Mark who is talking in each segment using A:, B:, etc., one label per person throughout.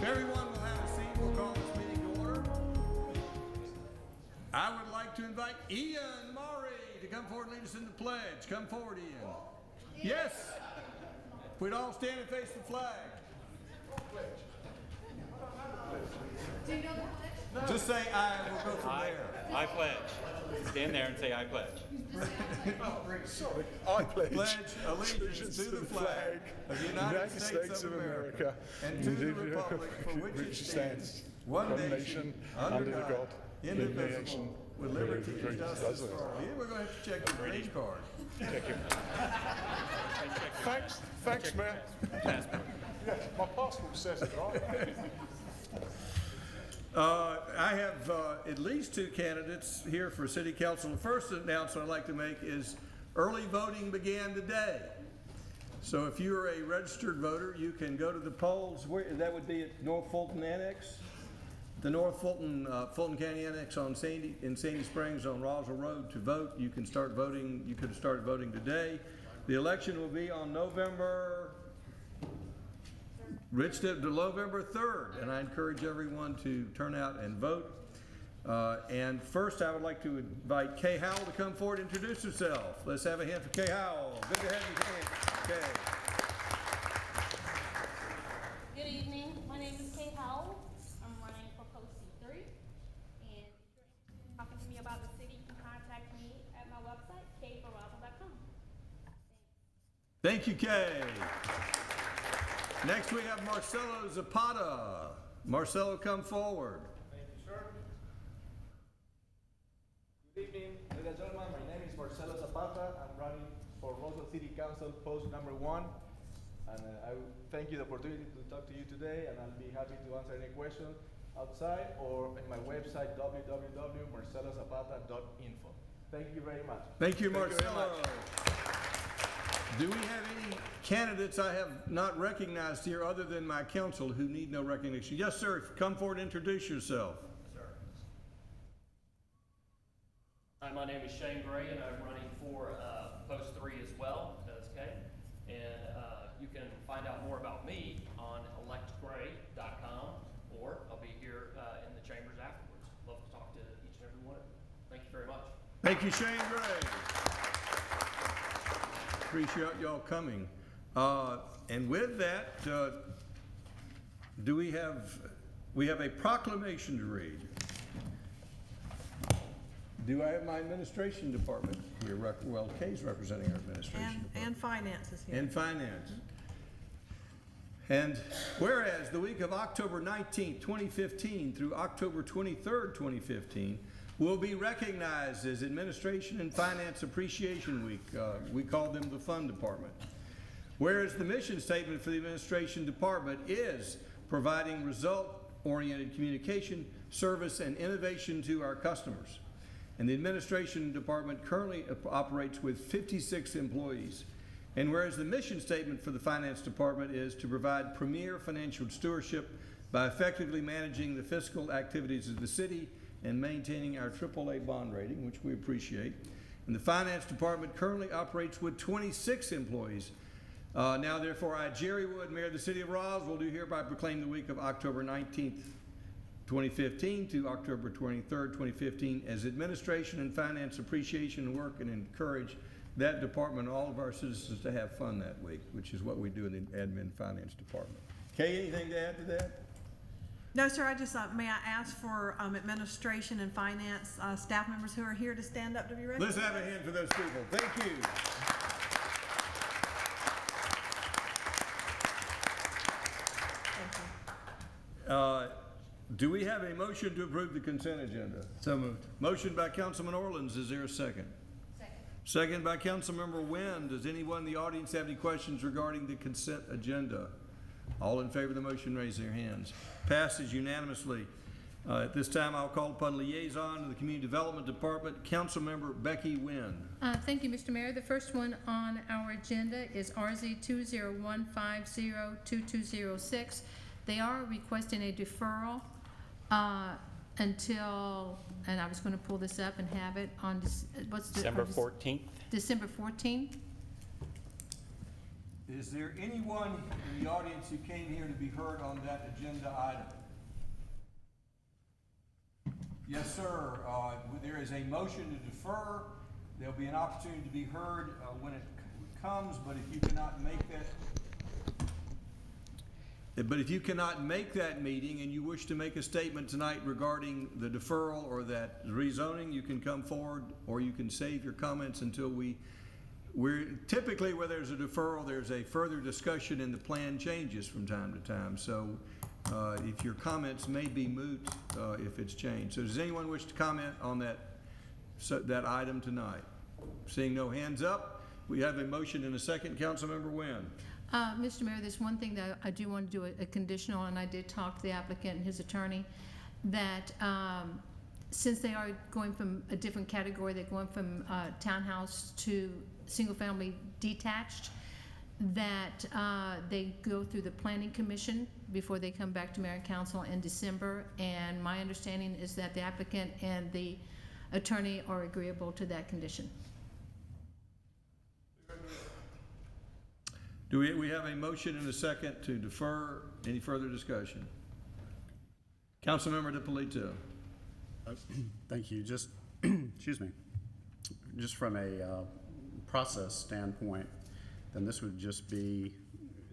A: Everyone will have a seat. We'll call this meeting to order. I would like to invite Ian Maury to come forward and lead us in the pledge. Come forward, Ian. Yes. If we'd all stand and face the flag.
B: Do you know the pledge?
A: Just say I, and we'll go from there.
C: I pledge. Stand there and say I pledge.
D: I pledge
A: allegiance to the flag of the United States of America and to the republic for which it stands, one nation, under God, indivisible, with liberty and justice for all. Yeah, we're going to have to check your green card.
D: Thanks, Mayor. Yeah, my passport says it, right?
A: I have at least two candidates here for City Council. The first announcement I'd like to make is early voting began today. So if you are a registered voter, you can go to the polls. That would be at North Fulton Annex, the North Fulton, Fulton County Annex in Sandy Springs on Roswell Road to vote. You can start voting. You could have started voting today. The election will be on November 3rd, and I encourage everyone to turn out and vote. And first, I would like to invite Kay Howell to come forward and introduce herself. Let's have a hand for Kay Howell. Good to have you, Kay.
B: Good evening. My name is Kay Howell. I'm running for Post C3. And if you're interested in talking to me about the city, you can contact me at my website, kayforroswell.com.
A: Thank you, Kay. Next, we have Marcelo Zapata. Marcelo, come forward.
E: Thank you, sir. Good evening, ladies and gentlemen. My name is Marcelo Zapata. I'm running for Roswell City Council post number 1. And I thank you the opportunity to talk to you today, and I'll be happy to answer any questions outside or in my website, www.marcelozapata.info. Thank you very much.
A: Thank you, Marcelo. Do we have any candidates I have not recognized here other than my council who need no recognition? Yes, sir. Come forward and introduce yourself.
F: Sir. Hi, my name is Shane Gray, and I'm running for Post 3 as well, okay? And you can find out more about me on electgray.com, or I'll be here in the chambers afterwards. Love to talk to each and every one of you. Thank you very much.
A: Thank you, Shane Gray. Appreciate y'all coming. And with that, we have a proclamation to read. Do I have my administration department here? Well, Kay's representing our administration department.
G: And finance is here.
A: And finance. And whereas the week of October 19th, 2015 through October 23rd, 2015 will be recognized as Administration and Finance Appreciation Week. We call them the Fund Department. Whereas the mission statement for the Administration Department is providing result-oriented communication, service, and innovation to our customers. And the Administration Department currently operates with 56 employees. And whereas the mission statement for the Finance Department is to provide premier financial stewardship by effectively managing the fiscal activities of the city and maintaining our AAA bond rating, which we appreciate. And the Finance Department currently operates with 26 employees. Now, therefore, I, Jerry Wood, Mayor of the City of Roswell, do hereby proclaim the week of October 19th, 2015 to October 23rd, 2015 as Administration and Finance Appreciation Work, and encourage that department and all of our citizens to have fun that week, which is what we do in the Admin Finance Department. Kay, anything to add to that?
G: No, sir, I just, may I ask for administration and finance staff members who are here to stand up to be recognized?
A: Let's have a hand for those people. Thank you.
G: Thank you.
A: Do we have a motion to approve the consent agenda?
D: So moved.
A: Motion by Councilman Orleans. Is there a second?
B: Second.
A: Second by Councilmember Wynn. Does anyone in the audience have any questions regarding the consent agenda? All in favor of the motion, raise their hands. Passes unanimously. At this time, I'll call upon liaison to the Community Development Department, Councilmember Becky Wynn.
H: Thank you, Mr. Mayor. The first one on our agenda is RZ 201502206. They are requesting a deferral until, and I was going to pull this up and have it on December
C: 14th.
H: December 14th.
A: Is there anyone in the audience who came here to be heard on that agenda item? Yes, sir. There is a motion to defer. There'll be an opportunity to be heard when it comes, but if you cannot make that meeting and you wish to make a statement tonight regarding the deferral or that rezoning, you can come forward, or you can save your comments until we're typically where there's a deferral, there's a further discussion and the plan changes from time to time. So if your comments may be moot if it's changed. So does anyone wish to comment on that item tonight? Seeing no hands up, we have a motion and a second. Councilmember Wynn.
H: Mr. Mayor, there's one thing that I do want to do a conditional, and I did talk to the applicant and his attorney, that since they are going from a different category, they're going from townhouse to single-family detached, that they go through the Planning Commission before they come back to Mayor and Council in December. And my understanding is that the applicant and the attorney are agreeable to that condition.
A: Do we have a motion and a second to defer? Any further discussion? Councilmember DiPolito.
I: Thank you. Just, excuse me, just from a process standpoint, then this would just be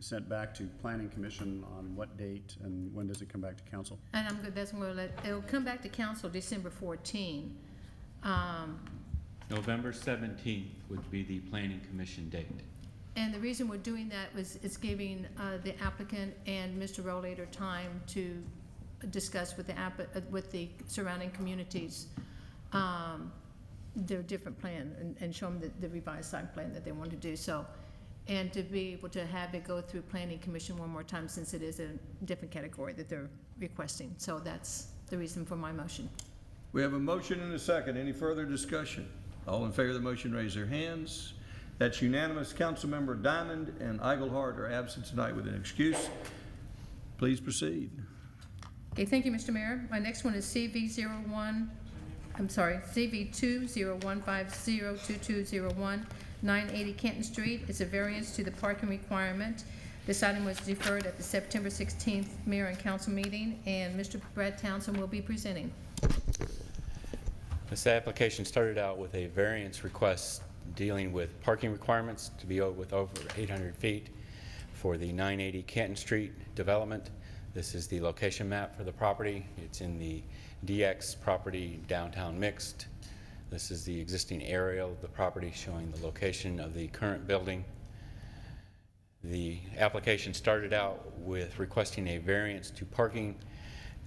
I: sent back to Planning Commission on what date, and when does it come back to council?
H: And I'm good, that's what it'll come back to council December 14.
C: November 17th would be the planning commission date.
H: And the reason we're doing that was it's giving the applicant and Mr. Rollator time to discuss with the surrounding communities their different plan and show them the revised site plan that they want to do. So, and to be able to have it go through Planning Commission one more time, since it is a different category that they're requesting. So that's the reason for my motion.
A: We have a motion and a second. Any further discussion? All in favor of the motion, raise their hands. That's unanimous. Councilmember Diamond and Eigelhart are absent tonight with an excuse. Please proceed.
H: Okay, thank you, Mr. Mayor. My next one is CV201502201, 980 Canton Street. It's a variance to the parking requirement. This item was deferred at the September 16th Mayor and Council meeting, and Mr. Brad Townsend will be presenting.
C: This application started out with a variance request dealing with parking requirements to be with over 800 feet for the 980 Canton Street development. This is the location map for the property. It's in the DX property downtown mixed. This is the existing aerial of the property showing the location of the current building. The application started out with requesting a variance to parking.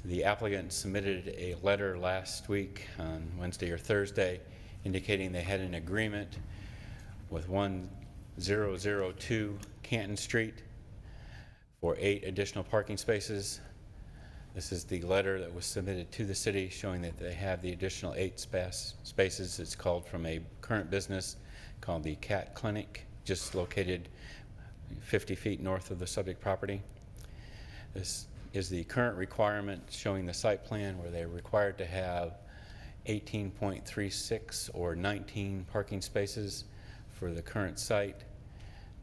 C: The applicant submitted a letter last week on Wednesday or Thursday indicating they had an agreement with 1002 Canton Street for 8 additional parking spaces. This is the letter that was submitted to the city showing that they have the additional 8 spaces. It's called from a current business called the Cat Clinic, just located 50 feet north of the subject property. This is the current requirement showing the site plan where they're required to have 18.36 or 19 parking spaces for the current site.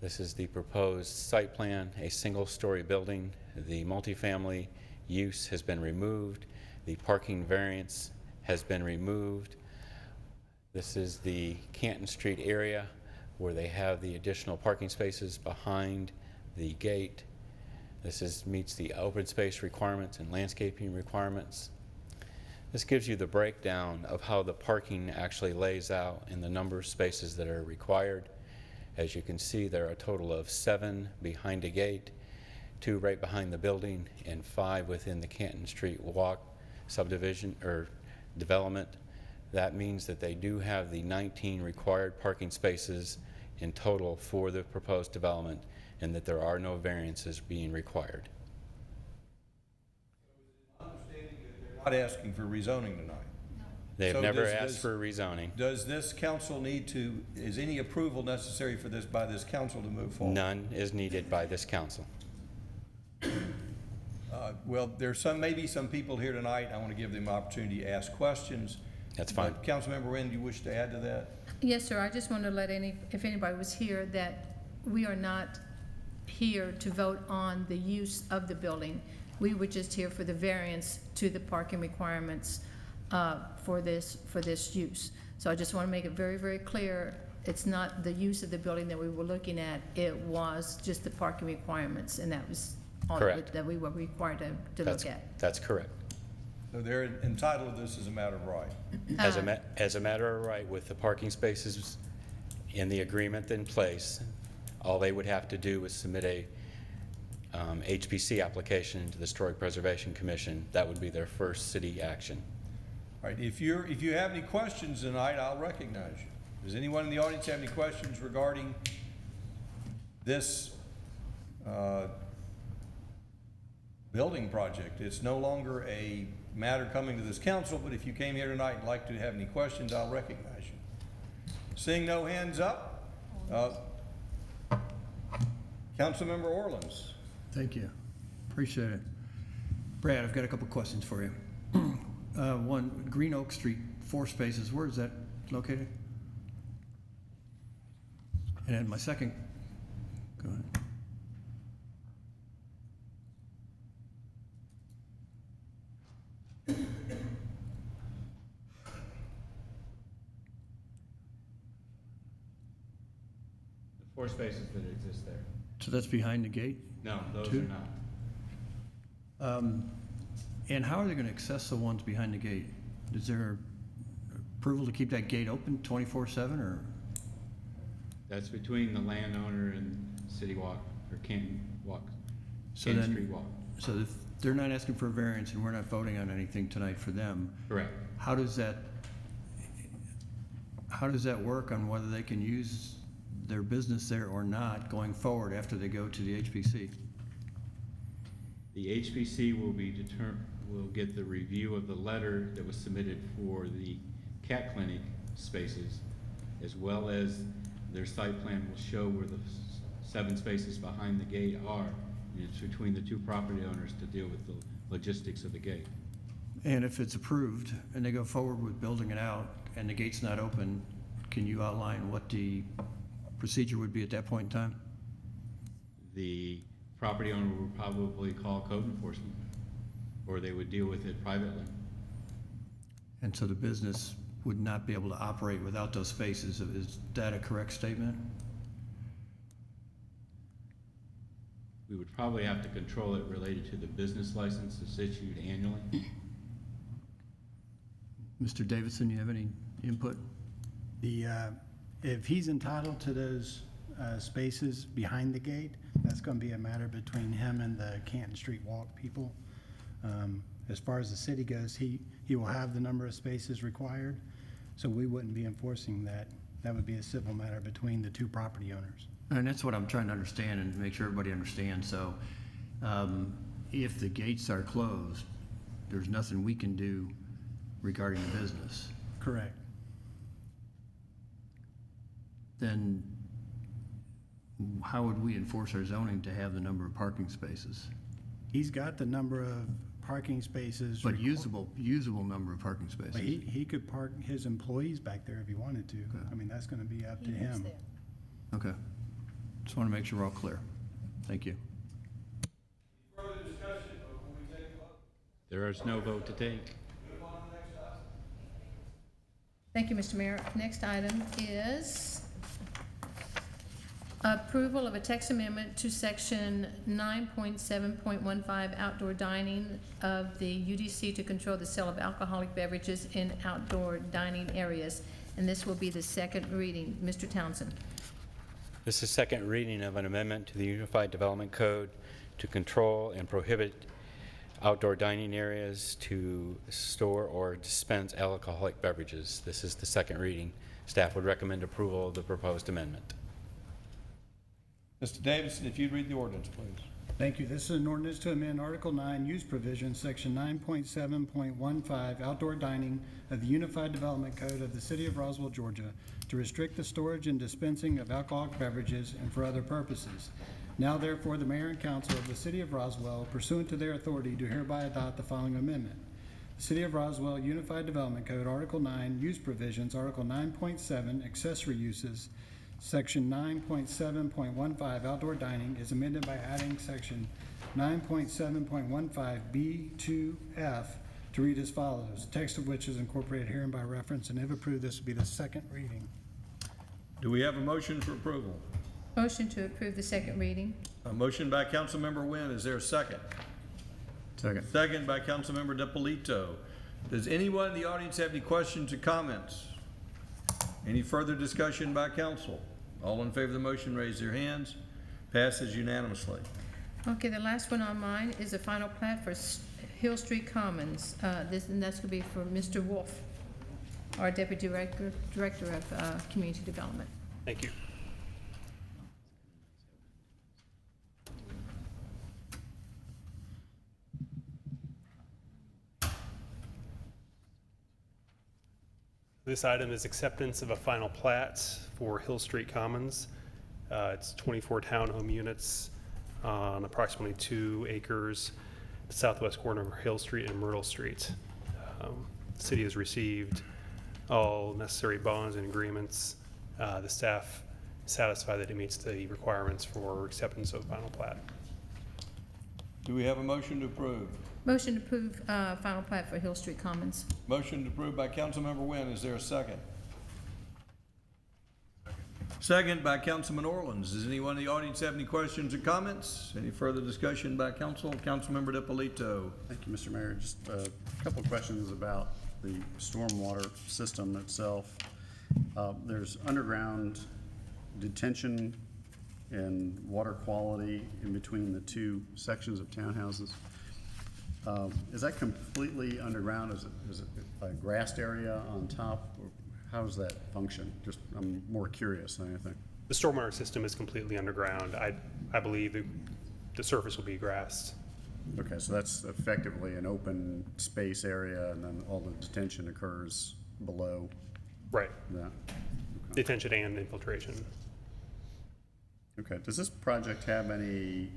C: This is the proposed site plan, a single-story building. The multifamily use has been removed. The parking variance has been removed. This is the Canton Street area where they have the additional parking spaces behind the gate. This meets the open space requirements and landscaping requirements. This gives you the breakdown of how the parking actually lays out and the number of spaces that are required. As you can see, there are a total of 7 behind a gate, 2 right behind the building, and 5 within the Canton Street Walk subdivision or development. That means that they do have the 19 required parking spaces in total for the proposed development, and that there are no variances being required.
A: Understanding that they're not asking for rezoning tonight.
C: They have
A: So
C: never asked for rezoning.
A: Does this council need to, is any approval necessary for this by this council to move forward?
C: None is needed by this council.
A: Well, there's maybe some people here tonight. I want to give them an opportunity to ask questions.
C: That's fine.
A: But Councilmember Wynn, do you wish to add to that?
H: Yes, sir. I just wanted to let if anybody was here, that we are not here to vote on the use of the building. We were just here for the variance to the parking requirements for this use. So I just want to make it very, very clear, it's not the use of the building that we were looking at, it was just the parking requirements, and that was all
C: Correct.
H: that we were required to look at.
C: That's correct.
A: So they're entitled to this as a matter of right.
C: As a matter of right, with the parking spaces in the agreement in place, all they would have to do is submit a HPC application to the Historic Preservation Commission. That would be their first city action.
A: All right, if you have any questions tonight, I'll recognize you. Does anyone in the audience have any questions regarding this building project? It's no longer a matter coming to this council, but if you came here tonight and like to have any questions, I'll recognize you. Seeing no hands up, Councilmember Orleans.
J: Thank you. Appreciate it. Brad, I've got a couple questions for you. One, Green Oak Street, 4 spaces, where is that located? And then my second, go ahead.
C: The 4 spaces that exist there.
J: So that's behind the gate?
C: No, those
J: Two?
C: are not.
J: And how are they going to access the ones behind the gate? Is there approval to keep that gate open 24/7 or?
C: That's between the landowner and City Walk, or Canton Walk,
J: So
C: Canton
J: then-
C: Street Walk.
J: So if they're not asking for a variance and we're not voting on anything tonight for them,
C: Correct.
J: how does that work on whether they can use their business there or not going forward after they go to the HPC?
C: The HPC will get the review of the letter that was submitted for the cat clinic spaces, as well as their site plan will show where the 7 spaces behind the gate are. And it's between the 2 property owners to deal with the logistics of the gate.
J: And if it's approved and they go forward with building it out and the gate's not open, can you outline what the procedure would be at that point in time?
C: The property owner would probably call code enforcement, or they would deal with it privately.
J: And so the business would not be able to operate without those spaces. Is that a correct statement?
C: We would probably have to control it related to the business license that's issued annually.
J: Mr. Davidson, you have any input?
K: If he's entitled to those spaces behind the gate, that's going to be a matter between him and the Canton Street Walk people. As far as the city goes, he will have the number of spaces required, so we wouldn't be enforcing that. That would be a civil matter between the 2 property owners.
J: And that's what I'm trying to understand and make sure everybody understands. So if the gates are closed, there's nothing we can do regarding the business.
K: Correct.
J: Then how would we enforce our zoning to have the number of parking spaces?
K: He's got the number of parking spaces.
J: But usable number of parking spaces.
K: But he could park his employees back there if he wanted to. I mean, that's going to be up to him.
J: Okay. Just want to make sure we're all clear. Thank you.
A: Further discussion before we take a vote?
C: There is no vote to take.
A: Move on to the next item.
H: Thank you, Mr. Mayor. Next item is approval of a text amendment to section 9.7.15 outdoor dining of the UDC to control the sale of alcoholic beverages in outdoor dining areas. And this will be the second reading. Mr. Townsend.
C: This is second reading of an amendment to the Unified Development Code to control and prohibit outdoor dining areas to store or dispense alcoholic beverages. This is the second reading. Staff would recommend approval of the proposed amendment.
A: Mr. Davidson, if you'd read the ordinance, please.
K: Thank you. This is an ordinance to amend Article 9, Use Provision, Section 9.7.15, Outdoor Dining of the Unified Development Code of the City of Roswell, Georgia, to restrict the storage and dispensing of alcoholic beverages and for other purposes. Now therefore, the Mayor and Council of the City of Roswell, pursuant to their authority, do hereby adopt the following amendment. The City of Roswell Unified Development Code, Article 9, Use Provisions, Article 9.7, Accessory Uses, Section 9.7.15 outdoor dining is amended by adding Section 9.7.15B2F to read as follows, text of which is incorporated herein by reference, and if approved, this will be the second reading.
A: Do we have a motion for approval?
H: Motion to approve the second reading.
A: A motion by Councilmember Wynn. Is there a second?
I: Second.
A: Second by Councilmember DiPolito. Does anyone in the audience have any questions or comments? Any further discussion by council? All in favor of the motion, raise their hands. Passes unanimously.
H: Okay, the last one on mine is a final plat for Hill Street Commons. And that's going to be for Mr. Wolf, our Deputy Director of Community Development.
L: Thank you. This item is acceptance of a final plat for Hill Street Commons. It's 24 townhome units on approximately 2 acres, the southwest corner of Hill Street and Myrtle Street. The city has received all necessary bonds and agreements. The staff is satisfied that it meets the requirements for acceptance of final plat.
A: Do we have a motion to approve?
H: Motion to approve final plat for Hill Street Commons.
A: Motion approved by Councilmember Wynn. Is there a second? Second by Councilman Orleans. Does anyone in the audience have any questions or comments? Any further discussion by council? Councilmember DiPolito.
I: Thank you, Mr. Mayor. Just a couple of questions about the stormwater system itself. There's underground detention and water quality in between the two sections of townhouses. Is that completely underground? Is it a grassed area on top? Or how does that function? Just, I'm more curious than anything.
L: The stormwater system is completely underground. I believe the surface will be grassed.
I: Okay, so that's effectively an open space area, and then all the detention occurs below
L: Right.
I: that. Okay.
L: Detention and infiltration.
I: Okay, does this project have any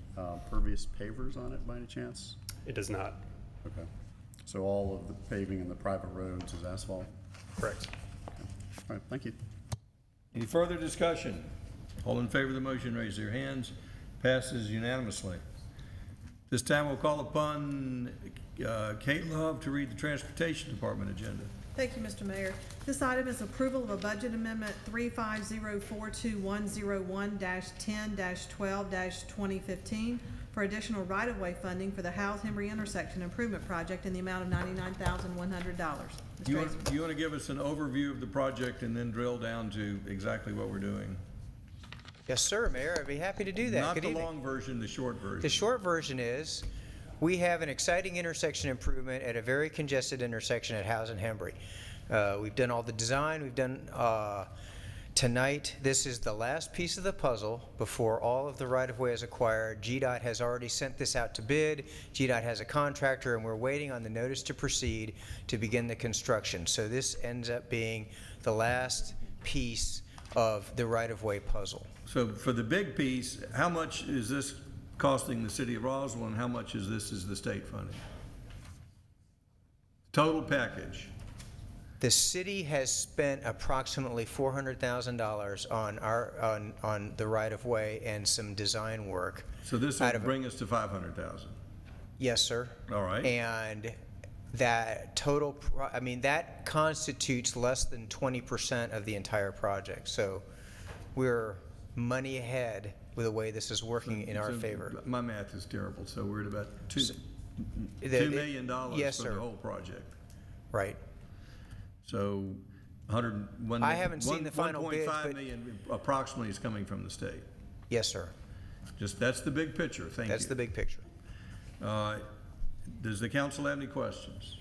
I: pervious pavers on it by any chance?
L: It does not.
I: Okay, so all of the paving in the private roads is asphalt?
L: Correct.
I: Okay. All right, thank you.
A: Any further discussion? All in favor of the motion, raise their hands. Passes unanimously. This time we'll call upon Kate Love to read the Transportation Department agenda.
G: Thank you, Mr. Mayor. This item is approval of a budget amendment 35042-101-10-12-2015 for additional right-of-way funding for the Howes Henry Intersection Improvement Project in the amount of $99,100.
A: You want to give us an overview of the project and then drill down to exactly what we're doing?
M: Yes, sir, Mayor. I'd be happy to do that.
A: Not
M: Good
A: the
M: evening.
A: long version, the short version.
M: The short version is we have an exciting intersection improvement at a very congested intersection at Howes and Hembry. We've done all the design. We've done tonight. This is the last piece of the puzzle before all of the right-of-way is acquired. GDOT has already sent this out to bid. GDOT has a contractor, and we're waiting on the notice to proceed to begin the construction. So this ends up being the last piece of the right-of-way puzzle.
A: So for the big piece, how much is this costing the city of Roswell, and how much is this the state funding? Total package.
M: The city has spent approximately $400,000 on the right-of-way and some design work.
A: So this will bring us to 500,000.
M: Yes, sir.
A: All right.
M: And that total, that constitutes less than 20% of the entire project. So we're money ahead with the way this is working in our favor.
A: My math is terrible, so we're at about $2 million
M: yes,
A: for
M: sir.
A: the whole project.
M: Right.
A: So
M: I haven't seen the final bids,
A: 1.5 million approximately is coming from the state.
M: Yes, sir.
A: Just, that's the big picture. Thank you.
M: That's the big picture.
A: Does the council have any questions?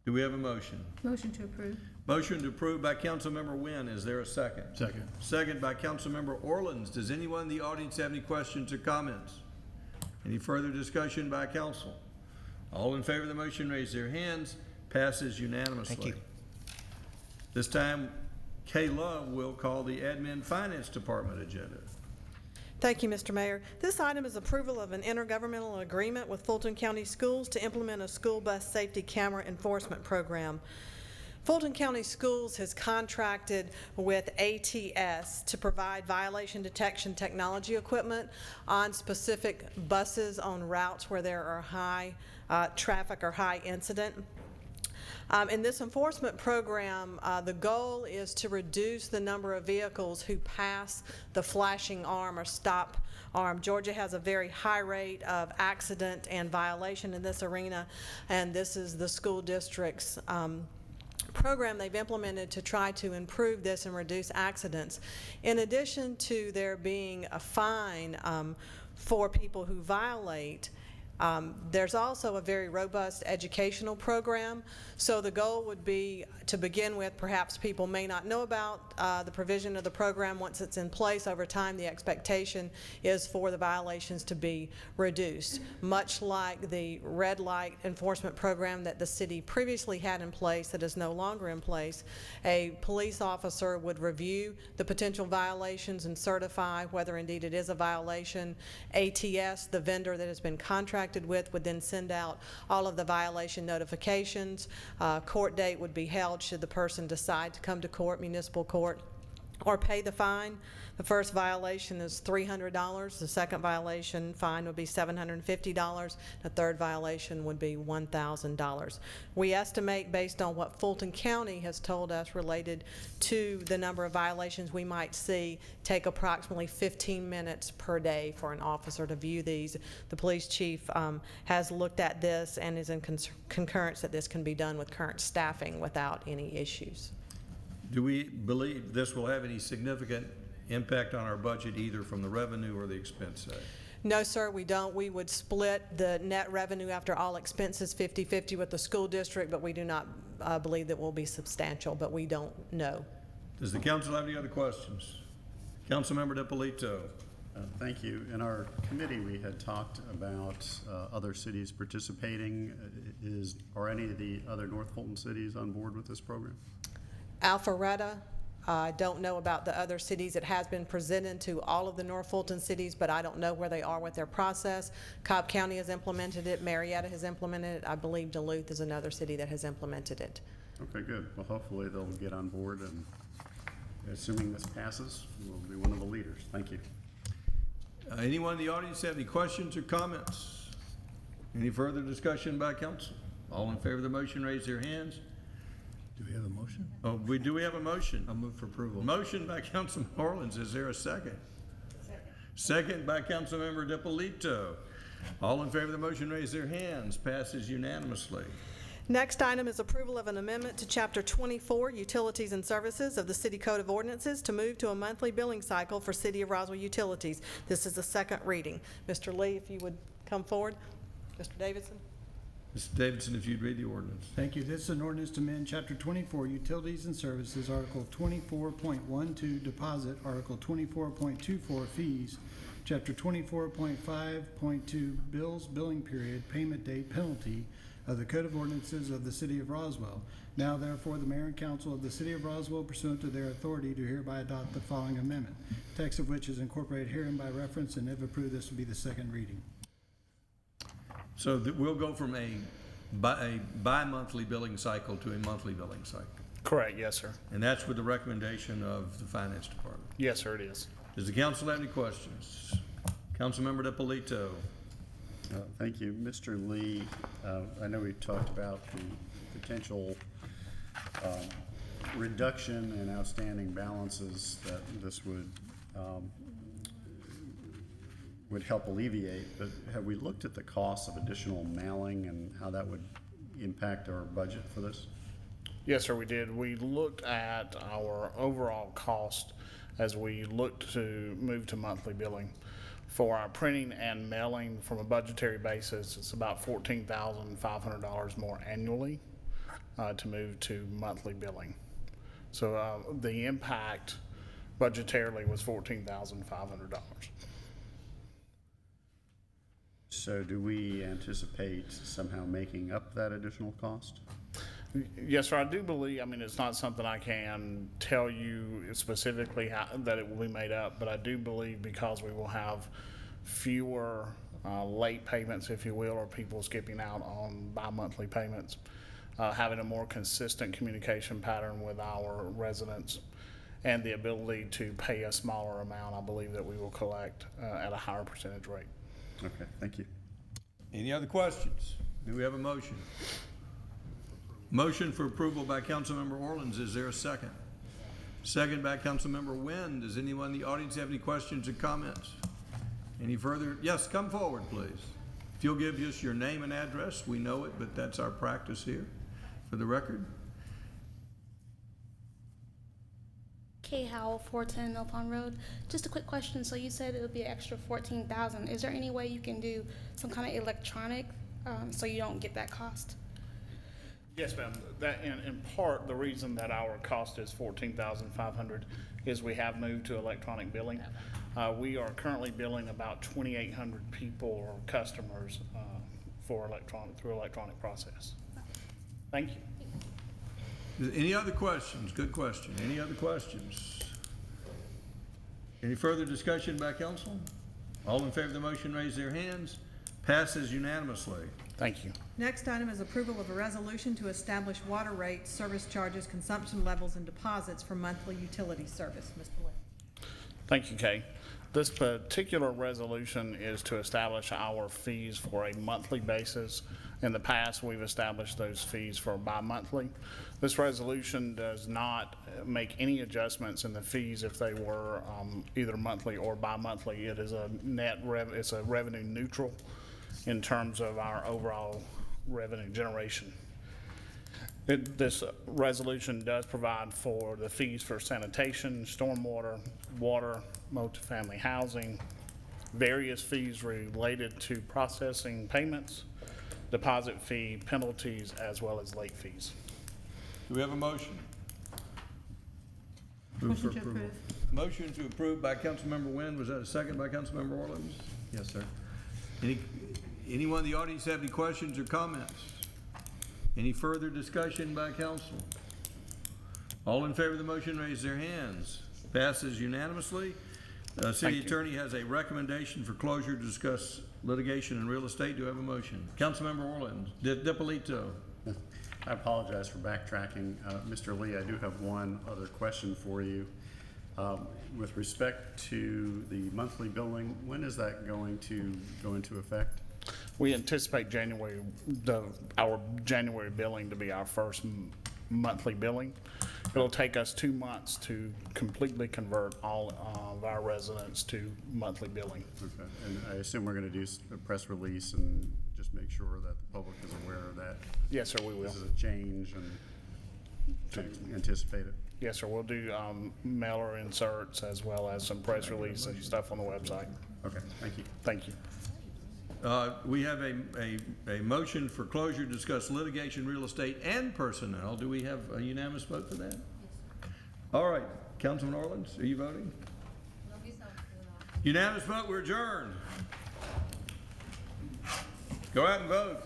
A: Do we have a motion?
H: Motion to approve.
A: Motion to approve by Councilmember Wynn. Is there a second?
I: Second.
A: Second by Councilmember Orleans. Does anyone in the audience have any questions or comments? Any further discussion by council? All in favor of the motion, raise their hands. Passes unanimously.
M: Thank you.
A: This time, Kay Love will call the Admin Finance Department agenda.
G: Thank you, Mr. Mayor. This item is approval of an intergovernmental agreement with Fulton County Schools to implement a school bus safety camera enforcement program. Fulton County Schools has contracted with ATS to provide violation detection technology equipment on specific buses on routes where there are high traffic or high incident. In this enforcement program, the goal is to reduce the number of vehicles who pass the flashing arm or stop arm. Georgia has a very high rate of accident and violation in this arena, and this is the school district's program they've implemented to try to improve this and reduce accidents. In addition to there being a fine for people who violate, there's also a very robust educational program. So the goal would be to begin with, perhaps people may not know about the provision of the program. Once it's in place over time, the expectation is for the violations to be reduced. Much like the red light enforcement program that the city previously had in place that is no longer in place, a police officer would review the potential violations and certify whether indeed it is a violation. ATS, the vendor that has been contracted with, would then send out all of the violation notifications. Court date would be held should the person decide to come to court, municipal court, or pay the fine. The first violation is $300. The second violation fine would be $750. The third violation would be $1,000. We estimate, based on what Fulton County has told us related to the number of violations we might see, take approximately 15 minutes per day for an officer to view these. The police chief has looked at this and is in concurrence that this can be done with current staffing without any issues.
A: Do we believe this will have any significant impact on our budget, either from the revenue or the expense side?
G: No, sir, we don't. We would split the net revenue after all expenses 50-50 with the school district, but we do not believe that will be substantial, but we don't know.
A: Does the council have any other questions? Councilmember DiPolito.
I: Thank you. In our committee, we had talked about other cities participating. Are any of the other North Fulton cities on board with this program?
G: Alpharetta, I don't know about the other cities. It has been presented to all of the North Fulton cities, but I don't know where they are with their process. Cobb County has implemented it. Marietta has implemented it. I believe Duluth is another city that has implemented it.
I: Okay, good. Well, hopefully they'll get on board, and assuming this passes, we'll be one of the leaders. Thank you.
A: Anyone in the audience have any questions or comments? Any further discussion by council? All in favor of the motion, raise their hands.
N: Do we have a motion?
A: Oh, do we have a motion?
N: I'll move for approval.
A: Motion by Councilman Orleans. Is there a second? Second by Councilmember DiPolito. All in favor of the motion, raise their hands. Passes unanimously.
G: Next item is approval of an amendment to Chapter 24, Utilities and Services of the City Code of Ordinances to move to a monthly billing cycle for City of Roswell utilities. This is the second reading. Mr. Lee, if you would come forward. Mr. Davidson.
A: Mr. Davidson, if you'd read the ordinance.
K: Thank you. This is an ordinance to amend Chapter 24, Utilities and Services, Article 24.12, Deposit, Article 24.24, Fees, Chapter 24.5.2, Bills, Billing Period, Payment Date, Penalty of the Code of Ordinances of the City of Roswell. Now therefore, the Mayor and Council of the City of Roswell, pursuant to their authority, do hereby adopt the following amendment, text of which is incorporated herein by reference, and if approved, this will be the second reading.
A: So we'll go from a bi-monthly billing cycle to a monthly billing cycle.
L: Correct, yes, sir.
A: And that's with the recommendation of the Finance Department.
L: Yes, sir, it is.
A: Does the council have any questions? Councilmember DiPolito.
I: Thank you. Mr. Lee, I know we talked about the potential reduction in outstanding balances that this would help alleviate, but have we looked at the cost of additional mailing and how that would impact our budget for this?
D: Yes, sir, we did. We looked at our overall cost as we looked to move to monthly billing. For our printing and mailing, from a budgetary basis, it's about $14,500 more annually to move to monthly billing. So the impact budgetarily was $14,500.
I: So do we anticipate somehow making up that additional cost?
D: Yes, sir, I do believe, I mean, it's not something I can tell you specifically how, that it will be made up, but I do believe because we will have fewer late payments, if you will, or people skipping out on bi-monthly payments, having a more consistent communication pattern with our residents, and the ability to pay a smaller amount, I believe that we will collect at a higher percentage rate.
I: Okay, thank you.
A: Any other questions? Do we have a motion? Motion for approval by Councilmember Orleans. Is there a second? Second by Councilmember Wynn. Does anyone in the audience have any questions or comments? Any further? Yes, come forward, please. If you'll give us your name and address, we know it, but that's our practice here for the record.
B: Kay Howell, 410 Mill Pond Road. Just a quick question. So you said it would be an extra $14,000. Is there any way you can do some kind of electronic so you don't get that cost?
D: Yes, ma'am. That, in part, the reason that our cost is $14,500 is we have moved to electronic billing. We are currently billing about 2,800 people or customers through electronic process. Thank you.
A: Any other questions? Good question. Any other questions? Any further discussion by council? All in favor of the motion, raise their hands. Passes unanimously.
D: Thank you.
G: Next item is approval of a resolution to establish water rates, service charges, consumption levels, and deposits for monthly utility service. Mr. Wynn.
D: Thank you, Kay. This particular resolution is to establish our fees for a monthly basis. In the past, we've established those fees for bi-monthly. This resolution does not make any adjustments in the fees if they were either monthly or bi-monthly. It is a it's a revenue neutral in terms of our overall revenue generation. This resolution does provide for the fees for sanitation, stormwater, water, multifamily housing, various fees related to processing payments, deposit fee, penalties, as well as late fees.
A: Do we have a motion?
H: Motion to approve.
A: Motion to approve by Councilmember Wynn. Was that a second by Councilmember Orleans?
I: Yes, sir.
A: Anyone in the audience have any questions or comments? Any further discussion by council? All in favor of the motion, raise their hands. Passes unanimously. City Attorney has a recommendation for closure to discuss litigation and real estate. Do I have a motion? Councilmember Orleans. DiPolito.
I: I apologize for backtracking. Mr. Lee, I do have one other question for you. With respect to the monthly billing, when is that going to go into effect?
D: We anticipate our January billing to be our first monthly billing. It'll take us 2 months to completely convert all of our residents to monthly billing.
I: Okay, and I assume we're going to do a press release and just make sure that the public is aware of that.
D: Yes, sir, we will.
I: This is a change and to anticipate it.
D: Yes, sir, we'll do mailer inserts as well as some press release and stuff on the website.
I: Okay, thank you.
D: Thank you.
A: We have a motion for closure to discuss litigation, real estate, and personnel. Do we have a unanimous vote for that? Yes, sir. All right, Councilman Orleans, are you voting? Unanimous vote, we're adjourned. Go out and vote.